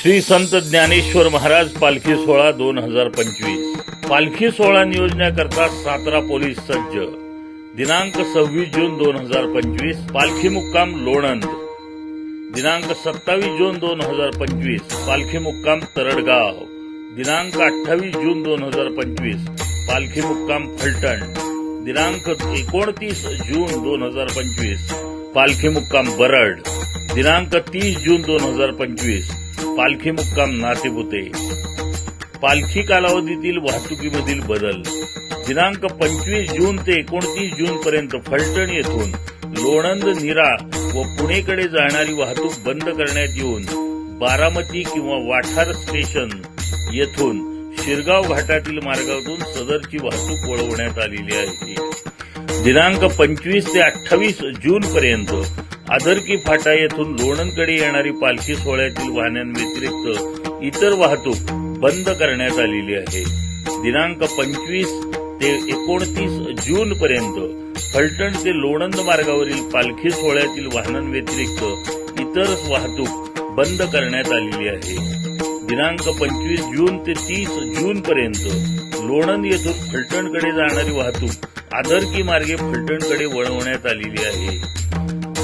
श्री संत ज्ञानेश्वर महाराज पालखी सोहळा 2025 पालखी सोहळा नियोजनाकरता सातारा पोलीस सज्ज। दिनांक 26 जून 2025 पालखी मुक्काम लोणंद। दिनांक 27 जून 2025 पालखी मुक्काम तरडगाव। दिनांक 28 जून 2025 पालखी मुक्काम फलटण। दिनांक 29 जून 2025 पालखी मुक्काम बरड। दिनांक 30 जून 2025 पालखी मुक्काम नातेपुते। पालखी कालावधीतील वाहतुकीमधील बदल। दिनांक 25 जून ते 29 जून पर्यंत फलटण येथून लोणंद, नीरा व पुणेकडे जाणारी वाहतूक बंद करण्यात येऊन बारामती किंवा वाठार स्टेशन येथून शिरगाव घाटातील मार्गातून सदरची वाहतूक वळवण्यात आलेली आहे। दिनांक 25 ते 28 जून पर्यंत आदरकी फाटा येथून लोणंदकडे येणारी पालखी सोहळ्यातील वाहनांव्यतिरिक्त इतर वाहतूक बंद करण्यात आलेली आहे। दिनांक 25 ते 29 जून पर्यंत फलटण ते लोणंद मार्गावरील पालखी सोहळ्यातील वाहनांव्यतिरिक्त इतर वाहतूक बंद करण्यात आलेली आहे। दिनांक 25 जून ते 30 जून पर्यंत लोणंद येथून फलटणकडे जाणारी वाहतूक आदरकी मार्गे फलटणकडे वळवण्यात आलेली आहे।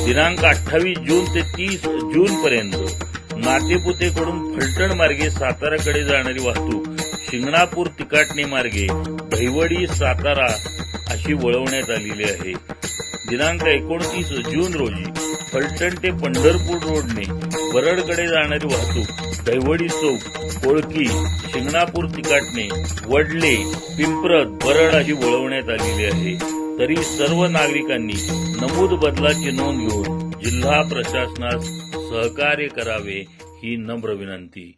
दिनांक 28 जून ते 30 जून पर्यंत नातेपुतेकडून फलटण मार्गे साताराकडे जाणारी वाहतूक शिंगणापूर तिकाटणे मार्गे दहिवडी सातारा अशी वळवण्यात आलेली आहे। दिनांक 29 जून रोजी फलटण ते पंढरपूर रोडने बरडकडे जाणारी वाहतूक दहिवडी चौक, कोळकी, शिंगणापूर तिकाटणे, वडले, पिंपरद, बरड अशी वळवण्यात आलेली आहे। तरी सर्व नागरिकांनी नमूद बदलाची नोंद घेऊन जिल्हा प्रशासनास सहकार्य करावे ही नम्र विनंती।